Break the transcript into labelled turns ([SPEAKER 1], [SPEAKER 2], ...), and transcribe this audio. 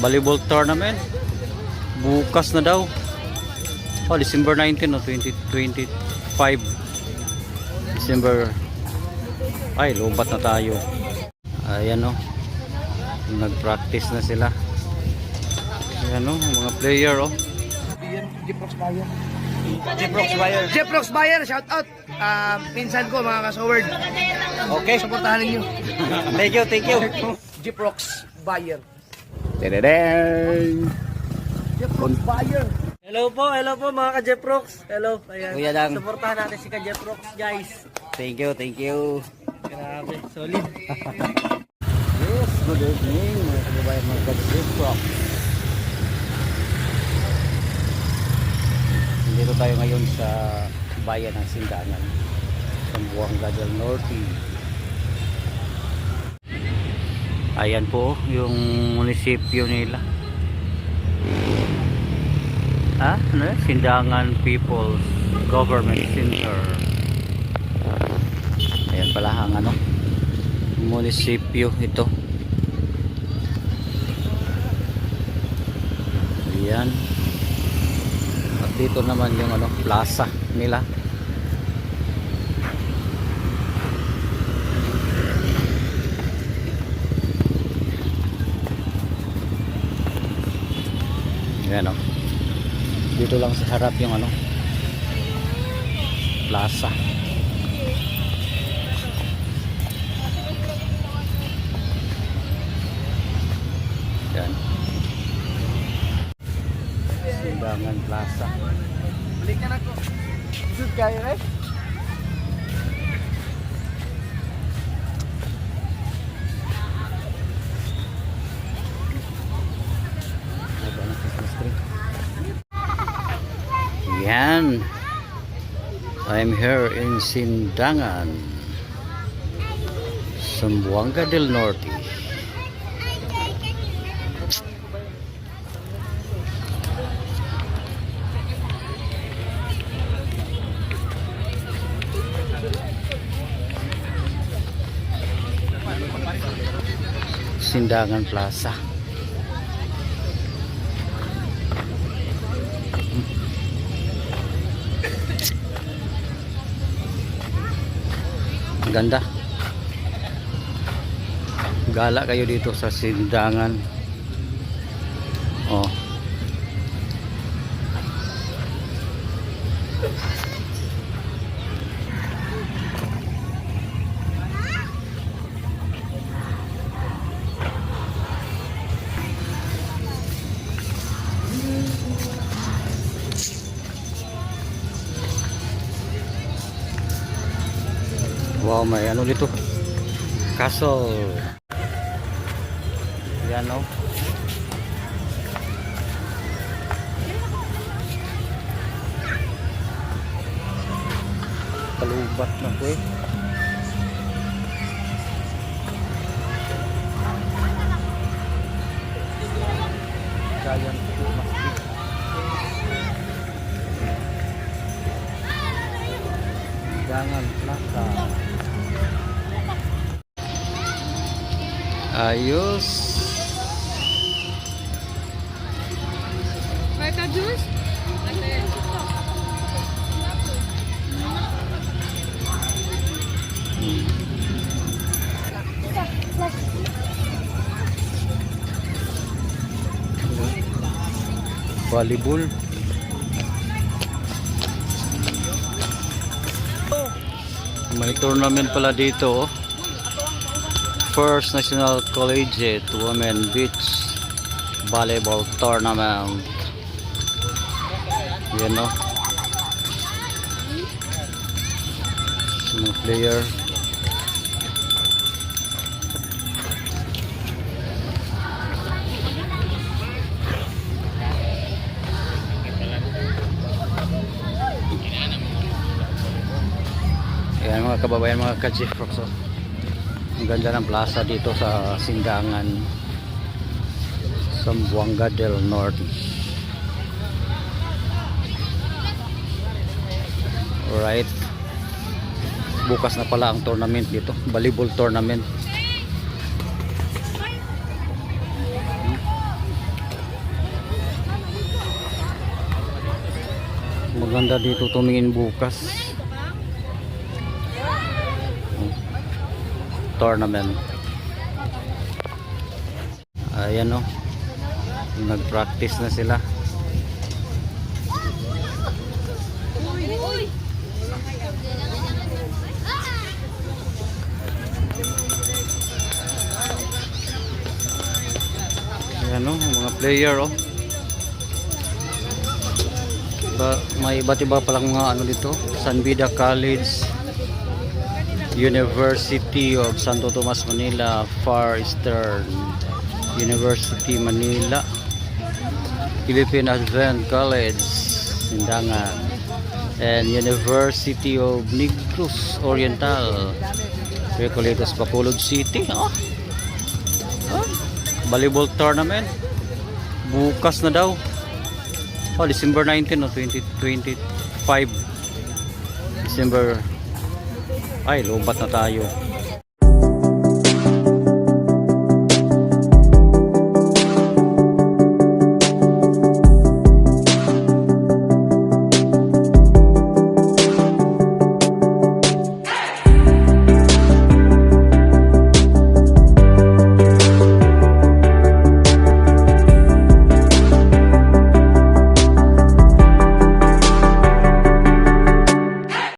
[SPEAKER 1] volleyball tournament. Bukas na daw. Oh, December 19 o 2025. December. Ay, lubat na tayo. Ayan o. Nag-practice na sila. Ayan o, mga player o.
[SPEAKER 2] Jeprox Bayer.
[SPEAKER 1] Jeprox Bayer.
[SPEAKER 2] Jeprox Bayer, shout out. Pinsan ko mga kasoward.
[SPEAKER 1] Okay.
[SPEAKER 2] Suportahan ninyo.
[SPEAKER 1] Thank you, thank you.
[SPEAKER 2] Jeprox Bayer.
[SPEAKER 1] Tadadang.
[SPEAKER 2] Jeprox Bayer.
[SPEAKER 3] Hello po mga ka-Jeprox. Hello, ayan.
[SPEAKER 1] Kuya Dang.
[SPEAKER 3] Suportahan natin si ka-Jeprox, guys.
[SPEAKER 1] Thank you, thank you.
[SPEAKER 3] Grabe, solid.
[SPEAKER 1] Yes, good evening mga kababayan mga ka-Jeprox. Dito tayo ngayon sa bayan ng Sindangan, Zamboanga del Norte. Ayan po yung munisipyo nila. Ano? Sindangan People's Government Center. Ayan pala ang ano, munisipyo ito. Ayan. At dito naman yung ano, plaza nila. Ayan o. Dito lang sa harap yung ano, plaza. Ayan. Sindangan Plaza.
[SPEAKER 2] Balikan ako. Isud kayo eh.
[SPEAKER 1] Yan. I'm here in Sindangan, Zamboanga del Norte. Sindangan Plaza. Ganda. Gala kayo dito sa Sindangan. Oh. Wow, may ano dito, castle. Yan o. Kalubat na po eh. Giant masjid. Jangan Plaza. Ayos.
[SPEAKER 4] Mereka jus?
[SPEAKER 1] Volleyball. May tournament pala dito. First National Collegiate Women Beach Volleyball Tournament. Yan o. Mga player. Ayan mga kababayan, mga ka-Jeprox. Ang ganda ng plaza dito sa Sindangan, Zamboanga del Norte. Alright. Bukas na pala ang tournament dito, volleyball tournament. Maganda dito tumingin bukas. Tournament. Ayan o. Nag-practice na sila. Ayan o, mga player o. May iba't iba palang mga ano dito. San Beda College, University of Santo Tomas Manila, Far Eastern University Manila, Philippine Advent College Sindangan, and University of Negros Oriental, Recoletos, Bacolod City. Volleyball tournament bukas na daw. December 19 o 2025. December. Ay, lompat na tayo.